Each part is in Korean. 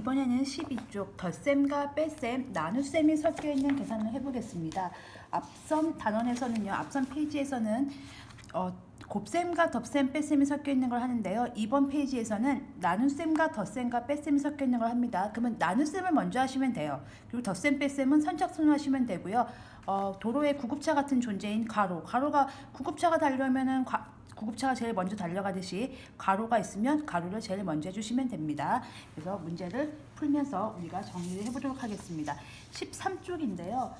이번에는 12쪽 덧셈과 뺄셈, 나눗셈이 섞여 있는 계산을 해보겠습니다. 앞선 단원에서는요, 앞선 페이지에서는 곱셈과 덧셈, 뺄셈이 섞여 있는 걸 하는데요. 이번 페이지에서는 나눗셈과 덧셈과 뺄셈이 섞여 있는 걸 합니다. 그러면 나눗셈을 먼저 하시면 돼요. 그리고 덧셈, 뺄셈은 선착순으로 하시면 되고요. 도로에 구급차 같은 존재인 가로가 구급차가 달려면은 구급차가 제일 먼저 달려가듯이 가로가 있으면 가로를 제일 먼저 해주시면 됩니다. 그래서 문제를 풀면서 우리가 정리를 해보도록 하겠습니다. 13쪽인데요.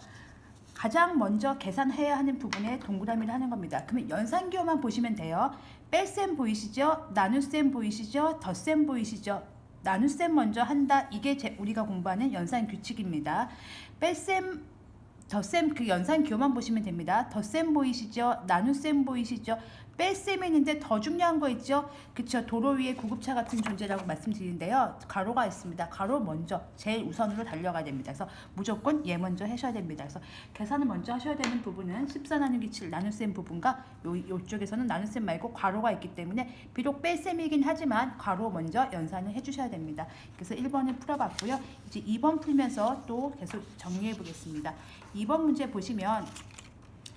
가장 먼저 계산해야 하는 부분에 동그라미를 하는 겁니다. 그러면 연산기호만 보시면 돼요. 뺄셈 보이시죠? 나눗셈 보이시죠? 덧셈 보이시죠? 나눗셈 먼저 한다. 이게 우리가 공부하는 연산 규칙입니다. 뺄셈, 덧셈 그 연산 기호만 보시면 됩니다. 덧셈 보이시죠? 나눗셈 보이시죠? 뺄셈이 있는데 더 중요한 거 있죠? 그쵸? 도로 위에 구급차 같은 존재라고 말씀드리는데요. 가로가 있습니다. 가로 먼저 제일 우선으로 달려가야 됩니다. 그래서 무조건 얘 먼저 하셔야 됩니다. 그래서 계산을 먼저 하셔야 되는 부분은 14 나누기 7 나눗셈 부분과 요쪽에서는 나눗셈 말고 가로가 있기 때문에 비록 뺄셈이긴 하지만 가로 먼저 연산을 해주셔야 됩니다. 그래서 1번을 풀어봤고요. 이제 2번 풀면서 또 계속 정리해 보겠습니다. 2번 문제 보시면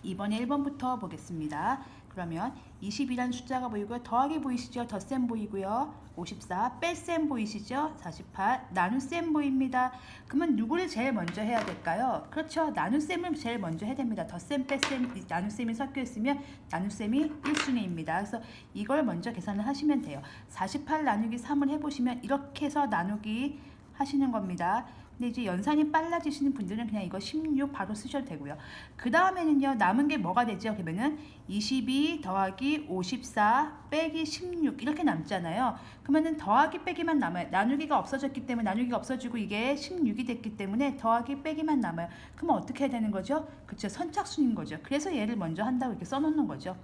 2번에 1번부터 보겠습니다. 그러면 20이라는 숫자가 보이고요. 더하기 보이시죠? 덧셈 보이고요. 54, 뺄셈 보이시죠? 48, 나눗셈 보입니다. 그러면 누구를 제일 먼저 해야 될까요? 그렇죠. 나눗셈을 제일 먼저 해야 됩니다. 덧셈, 뺄셈, 나눗셈이 섞여 있으면 나눗셈이 1순위입니다. 그래서 이걸 먼저 계산을 하시면 돼요. 48 나누기 3을 해보시면 이렇게 해서 나누기 하시는 겁니다. 근데 이제 연산이 빨라지시는 분들은 그냥 이거 16 바로 쓰셔도 되고요. 그 다음에는요, 남은 게 뭐가 되죠? 그러면은 22 더하기 54 빼기 16 이렇게 남잖아요. 그러면은 더하기 빼기만 남아요. 나누기가 없어졌기 때문에 나누기가 없어지고 이게 16이 됐기 때문에 더하기 빼기만 남아요. 그러면 어떻게 해야 되는 거죠? 그쵸, 선착순인 거죠. 그래서 얘를 먼저 한다고 이렇게 써놓는 거죠.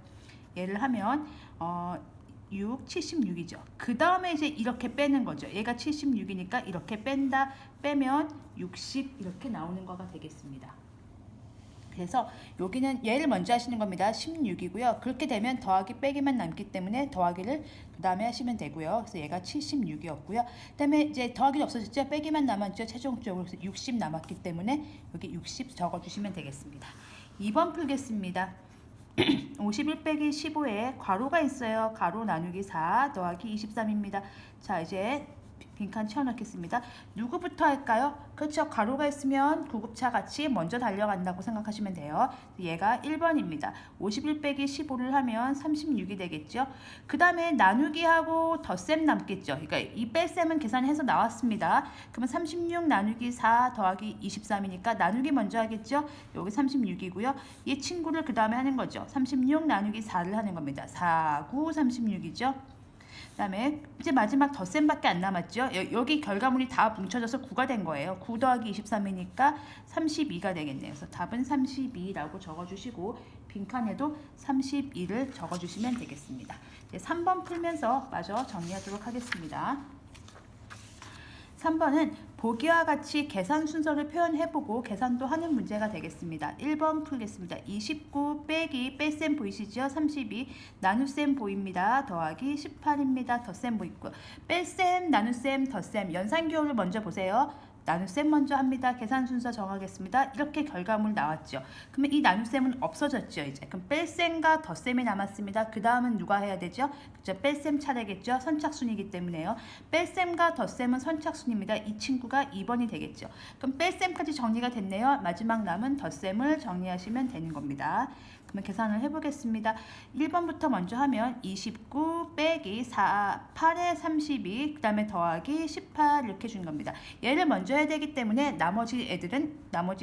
얘를 하면 6, 76이죠. 그 다음에 이제 이렇게 빼는 거죠. 얘가 76이니까 이렇게 뺀다. 빼면 60 이렇게 나오는 거가 되겠습니다. 그래서 여기는 얘를 먼저 하시는 겁니다. 16이고요. 그렇게 되면 더하기 빼기만 남기 때문에 더하기를 그 다음에 하시면 되고요. 그래서 얘가 76이었고요. 그 다음에 이제 더하기는 없어졌죠. 빼기만 남았죠. 최종적으로. 그래서 60 남았기 때문에 여기 60 적어주시면 되겠습니다. 2번 풀겠습니다. 51 빼기 15에 괄호가 있어요. 괄호 나누기 4 더하기 23입니다. 자, 이제 빈칸 채워넣겠습니다. 누구부터 할까요? 그렇죠. 괄호가 있으면 구급차 같이 먼저 달려간다고 생각하시면 돼요. 얘가 1번입니다. 51 빼기 15를 하면 36이 되겠죠. 그 다음에 나누기하고 덧셈 남겠죠. 그러니까 이 뺄셈은 계산해서 나왔습니다. 그러면 36 나누기 4 더하기 23이니까 나누기 먼저 하겠죠. 여기 36이고요. 이 친구를 그 다음에 하는 거죠. 36 나누기 4를 하는 겁니다. 4, 9, 36이죠. 그 다음에 이제 마지막 덧셈밖에 안 남았죠. 여기 결과물이 다 뭉쳐져서 9가 된 거예요. 9 더하기 23이니까 32가 되겠네요. 그래서 답은 32라고 적어주시고 빈칸에도 32를 적어주시면 되겠습니다. 이제 3번 풀면서 마저 정리하도록 하겠습니다. 3번은 보기와 같이 계산 순서를 표현해보고 계산도 하는 문제가 되겠습니다. 1번 풀겠습니다. 29 빼기 뺄셈 보이시죠? 32 나눗셈 보입니다. 더하기 18입니다. 덧셈 보이고 뺄셈, 나눗셈, 덧셈 연산기호를 먼저 보세요. 나눗셈 먼저 합니다. 계산 순서 정하겠습니다. 이렇게 결과물 나왔죠. 그러면 이 나눗셈은 없어졌죠. 이제 그럼 뺄셈과 덧셈이 남았습니다. 그 다음은 누가 해야 되죠? 그죠? 뺄셈 차례겠죠. 선착순이기 때문에요. 뺄셈과 덧셈은 선착순입니다. 이 친구가 2번이 되겠죠. 그럼 뺄셈까지 정리가 됐네요. 마지막 남은 덧셈을 정리하시면 되는 겁니다. 그러면 계산을 해보겠습니다. 1번부터 먼저 하면 29 빼기 4, 8에 32, 그 다음에 더하기 18 이렇게 준 겁니다. 얘를 먼저 해야 되기 때문에 나머지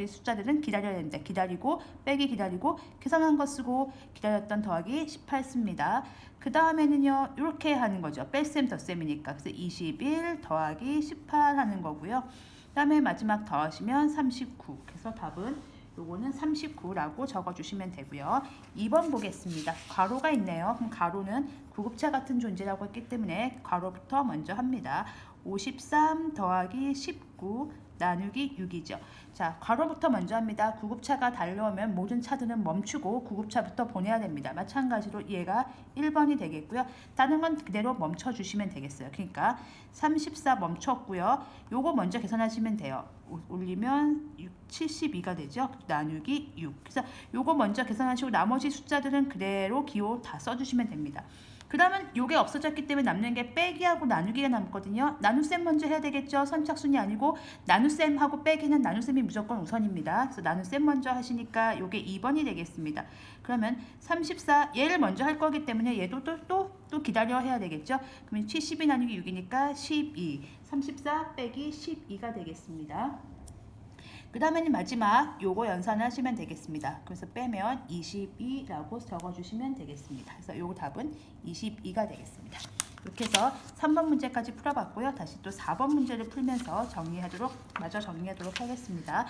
숫자들은 기다려야 됩니다. 기다리고 빼기 기다리고 계산한 거 쓰고 기다렸던 더하기 18 씁니다. 그 다음에는요 이렇게 하는 거죠. 뺄셈 덧셈이니까. 그래서 21 더하기 18 하는 거고요. 그 다음에 마지막 더하시면 39. 그래서 답은 요거는 39라고 적어주시면 되고요. 2번 보겠습니다. 괄호가 있네요. 그럼 괄호는 구급차 같은 존재라고 했기 때문에 괄호부터 먼저 합니다. 53 더하기 19 나누기 6이죠. 자, 괄호부터 먼저 합니다. 구급차가 달려오면 모든 차들은 멈추고 구급차부터 보내야 됩니다. 마찬가지로 얘가 1번이 되겠고요. 다른 건 그대로 멈춰주시면 되겠어요. 그러니까 34 멈췄고요. 요거 먼저 계산하시면 돼요. 올리면 72가 되죠. 나누기 6. 그래서 요거 먼저 계산하시고 나머지 숫자들은 그대로 기호 다 써주시면 됩니다. 그러면 요게 없어졌기 때문에 남는 게 빼기하고 나누기가 남거든요. 나눗셈 먼저 해야 되겠죠. 선착순이 아니고 나눗셈하고 빼기는 나눗셈이 무조건 우선입니다. 그래서 나눗셈 먼저 하시니까 요게 2번이 되겠습니다. 그러면 34 얘를 먼저 할 거기 때문에 얘도 또 기다려 해야 되겠죠. 그러면 72 나누기 6이니까 12. 34 빼기 12가 되겠습니다. 그 다음에는 마지막 요거 연산을 하시면 되겠습니다. 그래서 빼면 22라고 적어주시면 되겠습니다. 그래서 요거 답은 22가 되겠습니다. 이렇게 해서 3번 문제까지 풀어봤고요. 다시 또 4번 문제를 풀면서 정리하도록 하겠습니다.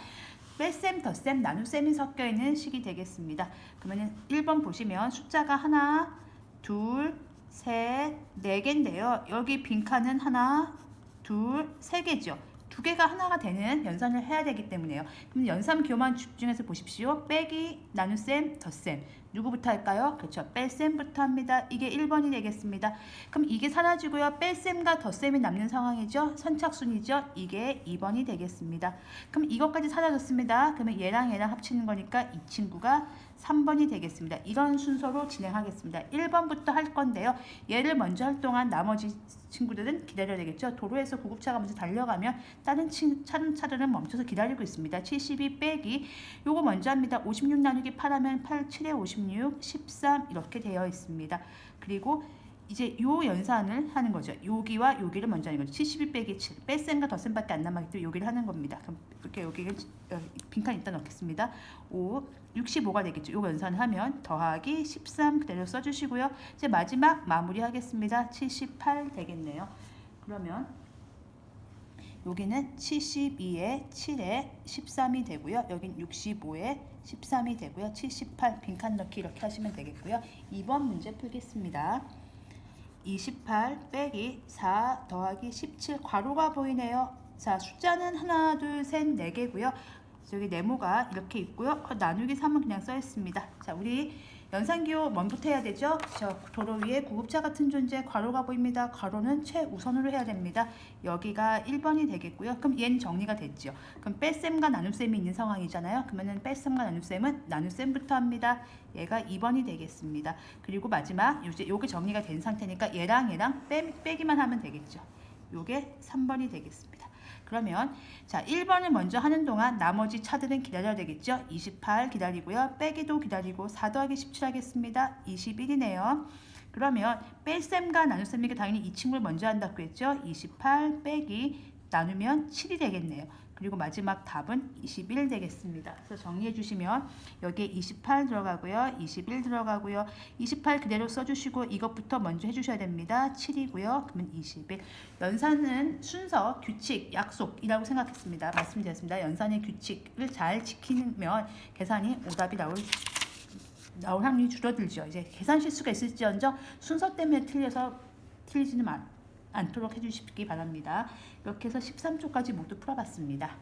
뺄셈, 덧셈, 나눗셈이 섞여 있는 식이 되겠습니다. 그러면 1번 보시면 숫자가 하나, 둘, 셋, 네 개인데요. 여기 빈칸은 하나, 둘, 세 개죠. 두 개가 하나가 되는 연산을 해야 되기 때문에요. 그럼 연산 기호만 집중해서 보십시오. 빼기, 나눗셈, 덧셈. 누구부터 할까요? 그렇죠. 뺄셈부터 합니다. 이게 1번이 되겠습니다. 그럼 이게 사라지고요. 뺄셈과 덧셈이 남는 상황이죠. 선착순이죠. 이게 2번이 되겠습니다. 그럼 이것까지 사라졌습니다. 그러면 얘랑 합치는 거니까 이 친구가 3번이 되겠습니다. 이런 순서로 진행하겠습니다. 1번부터 할 건데요. 얘를 먼저 할 동안 나머지 친구들은 기다려야 되겠죠. 도로에서 구급차가 먼저 달려가면 다른 차들은 멈춰서 기다리고 있습니다. 72 빼기 요거 먼저 합니다. 56 나누기 8 하면 8, 7에 56, 13 이렇게 되어 있습니다. 그리고 이제 요 연산을 하는 거죠. 여기와 여기를 먼저 하는 거죠. 72 빼기 7. 뺄셈과 덧셈밖에 안 남았기 때문에 여기를 하는 겁니다. 그럼 이렇게 여기를 빈칸 일단 넣겠습니다. 5, 65가 되겠죠. 요 연산을 하면 더하기 13 그대로 써주시고요. 이제 마지막 마무리 하겠습니다. 78 되겠네요. 그러면 여기는 72에 7에 13이 되고요. 여긴 65에 13이 되고요. 78 빈칸 넣기 이렇게 하시면 되겠고요. 2번 문제 풀겠습니다. 28 빼기 4 더하기 17 괄호가 보이네요. 자, 숫자는 하나, 둘, 셋, 네 개고요. 여기 네모가 이렇게 있고요. 나누기 3은 그냥 써 있습니다. 자, 우리 연산기호 뭐부터 해야 되죠? 저 도로 위에 구급차 같은 존재 괄호가 보입니다. 괄호는 최우선으로 해야 됩니다. 여기가 1번이 되겠고요. 그럼 얘는 정리가 됐죠. 그럼 뺄셈과 나눗셈이 있는 상황이잖아요. 그러면은 뺄셈과 나눗셈은 나눗셈부터 합니다. 얘가 2번이 되겠습니다. 그리고 마지막 요게 정리가 된 상태니까 얘랑 빼기만 하면 되겠죠. 요게 3번이 되겠습니다. 그러면 자 1번을 먼저 하는 동안 나머지 차들은 기다려야 되겠죠. 28 기다리고요. 빼기도 기다리고 4 더하기 17 하겠습니다. 21이네요. 그러면 뺄셈과 나눗셈이니까 당연히 이 친구를 먼저 한다고 했죠. 28 빼기 나누면 7이 되겠네요. 그리고 마지막 답은 21 되겠습니다. 그래서 정리해 주시면 여기에 28 들어가고요. 21 들어가고요. 28 그대로 써주시고 이것부터 먼저 해주셔야 됩니다. 7이고요. 그러면 21. 연산은 순서, 규칙, 약속이라고 생각했습니다. 말씀드렸습니다. 연산의 규칙을 잘 지키면 계산이 오답이 나올 확률이 줄어들죠. 이제 계산 실수가 있을지언정 순서 때문에 틀리지는 않도록 해주시기 바랍니다. 이렇게 해서 13초까지 모두 풀어봤습니다.